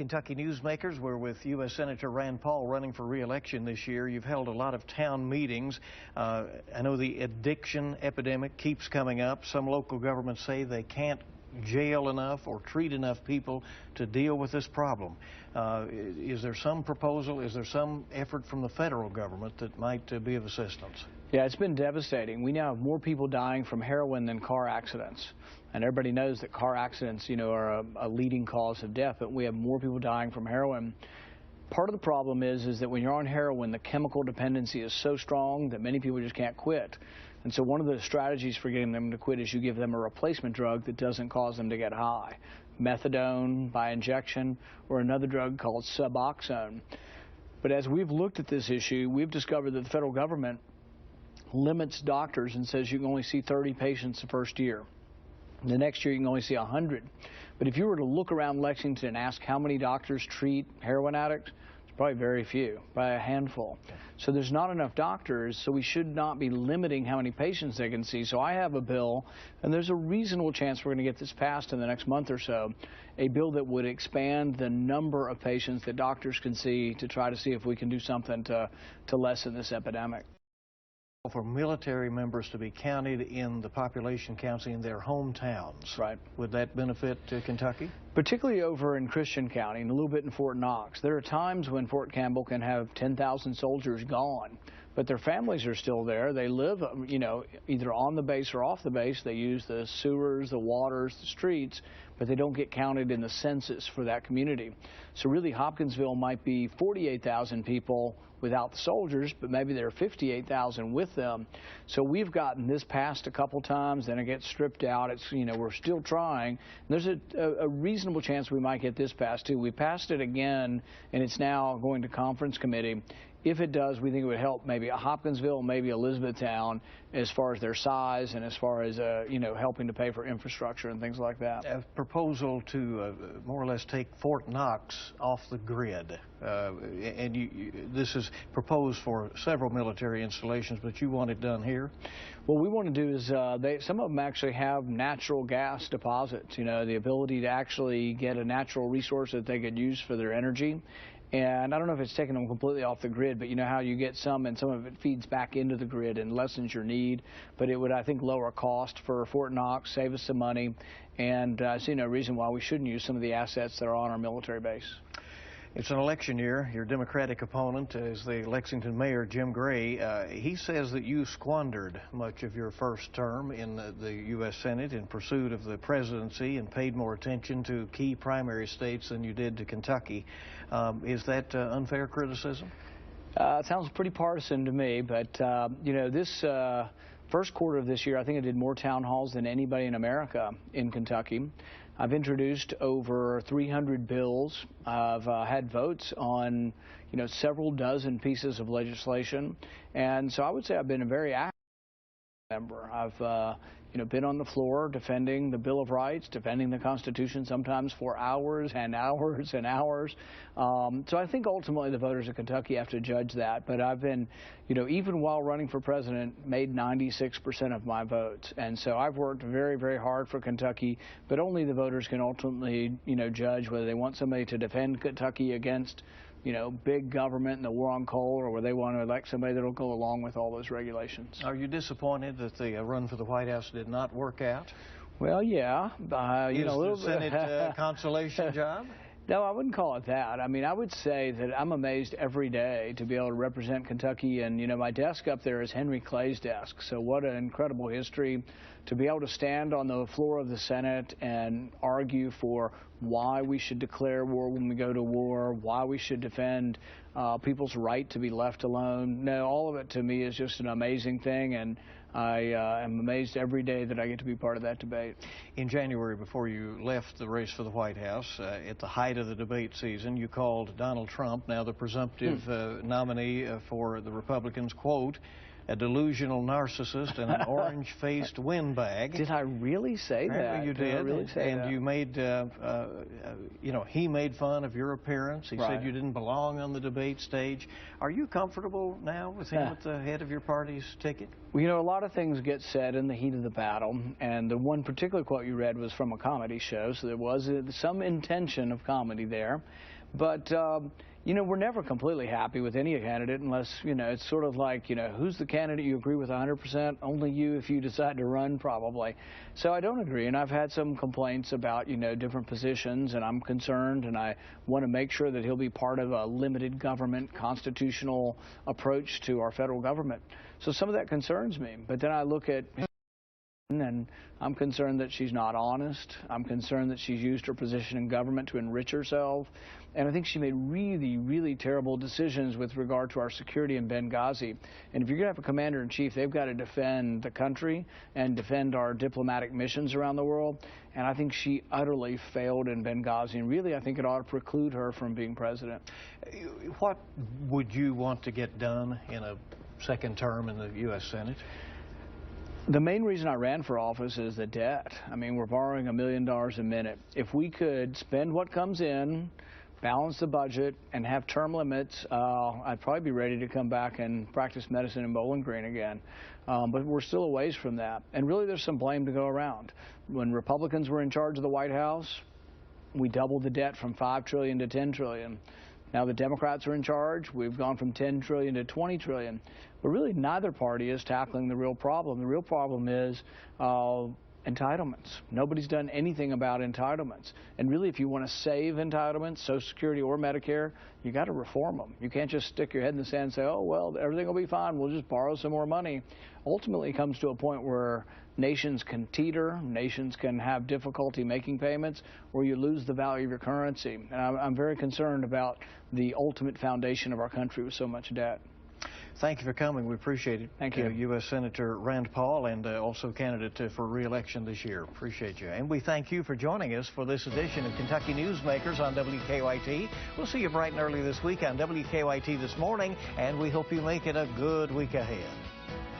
Kentucky newsmakers, we're with U.S. Senator Rand Paul running for re-election this year. You've held a lot of town meetings. I know the addiction epidemic keeps coming up. Some local governments say they can't jail enough or treat enough people to deal with this problem. Is there some proposal, is there some effort from the federal government that might be of assistance? Yeah, it's been devastating. We now have more people dying from heroin than car accidents. And everybody knows that car accidents, are a leading cause of death, but we have more people dying from heroin. Part of the problem is that when you're on heroin, the chemical dependency is so strong that many people just can't quit. And so one of the strategies for getting them to quit is you give them a replacement drug that doesn't cause them to get high. Methadone by injection or another drug called Suboxone. But as we've looked at this issue, we've discovered that the federal government limits doctors and says you can only see 30 patients the first year. The next year you can only see 100. But if you were to look around Lexington and ask how many doctors treat heroin addicts, it's probably very few, probably a handful. So there's not enough doctors, so we should not be limiting how many patients they can see. So I have a bill, and there's a reasonable chance we're going to get this passed in the next month or so, a bill that would expand the number of patients that doctors can see to try to see if we can do something to lessen this epidemic. For military members to be counted in the population counts in their hometowns. Right. Would that benefit Kentucky? Particularly over in Christian County and a little bit in Fort Knox. There are times when Fort Campbell can have 10,000 soldiers gone, but their families are still there. They live, either on the base or off the base. They use the sewers, the waters, the streets, but they don't get counted in the census for that community. So really Hopkinsville might be 48,000 people without the soldiers, but maybe there are 58,000 with them. So we've gotten this passed a couple times, then it gets stripped out. It's, we're still trying. There's a reasonable chance we might get this passed too. We passed it again, and it's now going to conference committee. If it does, we think it would help maybe a Hopkinsville, maybe Elizabethtown, as far as their size and as far as, helping to pay for infrastructure and things like that. A proposal to more or less take Fort Knox off the grid. This is proposed for several military installations, but you want it done here? What we want to do is some of them actually have natural gas deposits, the ability to actually get a natural resource that they could use for their energy. And I don't know if it's taking them completely off the grid, but you know how you get some and some of it feeds back into the grid and lessens your need. But it would, I think, lower cost for Fort Knox, save us some money, and I see no reason why we shouldn't use some of the assets that are on our military base. It's an election year. Your Democratic opponent is the Lexington Mayor, Jim Gray. He says that you squandered much of your first term in the U.S. Senate in pursuit of the presidency and paid more attention to key primary states than you did to Kentucky. Is that unfair criticism? It sounds pretty partisan to me, but, this first quarter of this year, I think I did more town halls than anybody in America in Kentucky. I've introduced over 300 bills. I've had votes on, several dozen pieces of legislation. And so I would say I've been a very active member. I've, been on the floor defending the Bill of Rights, defending the Constitution, sometimes for hours and hours and hours. So I think ultimately the voters of Kentucky have to judge that. But I've been, even while running for president, made 96% of my votes. And so I've worked very, very hard for Kentucky, but only the voters can ultimately, judge whether they want somebody to defend Kentucky against, big government and the war on coal, or whether they want to elect somebody that will go along with all those regulations. Are you disappointed that the run for the White House did not work out? Well, yeah. Is the Senate consolation job? No, I wouldn't call it that. I mean, I would say that I'm amazed every day to be able to represent Kentucky. And, my desk up there is Henry Clay's desk. So what an incredible history to be able to stand on the floor of the Senate and argue for why we should declare war when we go to war, why we should defend people's right to be left alone. No, all of it to me is just an amazing thing. And I am amazed every day that I get to be part of that debate. In January, before you left the race for the White House, at the height of the debate season, you called Donald Trump, now the presumptive nominee for the Republicans, quote, a delusional narcissist and an orange-faced windbag. Did I really say that? You did. I really say and that? you made, you know, he made fun of your appearance. He said you didn't belong on the debate stage. Are you comfortable now with him at the head of your party's ticket? Well, you know, a lot of things get said in the heat of the battle, and the one particular quote you read was from a comedy show, so there was some intention of comedy there. But, you know, we're never completely happy with any candidate unless, you know, it's sort of like, you know, who's the candidate you agree with 100%? Only you if you decide to run, probably. So I don't agree, and I've had some complaints about, you know, different positions, and I'm concerned, and I want to make sure that he'll be part of a limited government constitutional approach to our federal government. So some of that concerns me. But then I look at and I'm concerned that she's not honest. I'm concerned that she's used her position in government to enrich herself. And I think she made really, really terrible decisions with regard to our security in Benghazi. And if you're going to have a commander-in-chief, they've got to defend the country and defend our diplomatic missions around the world. And I think she utterly failed in Benghazi. And really, I think it ought to preclude her from being president. What would you want to get done in a second term in the U.S. Senate? The main reason I ran for office is the debt. I mean, we're borrowing $1 million a minute. If we could spend what comes in, balance the budget, and have term limits, I'd probably be ready to come back and practice medicine in Bowling Green again. But we're still a ways from that. And really, there's some blame to go around. When Republicans were in charge of the White House, we doubled the debt from $5 trillion to $10 trillion. Now the Democrats are in charge. We've gone from $10 trillion to $20 trillion. But really, neither party is tackling the real problem. The real problem is entitlements. Nobody's done anything about entitlements. And really, if you want to save entitlements, Social Security or Medicare, you got to reform them. You can't just stick your head in the sand and say, oh, well, everything will be fine. We'll just borrow some more money. Ultimately, it comes to a point where nations can teeter, nations can have difficulty making payments, or you lose the value of your currency. And I'm very concerned about the ultimate foundation of our country with so much debt. Thank you for coming. We appreciate it. Thank you. U.S. Senator Rand Paul, and also candidate for re-election this year. Appreciate you. And we thank you for joining us for this edition of Kentucky Newsmakers on WKYT. We'll see you bright and early this week on WKYT This Morning, and we hope you make it a good week ahead.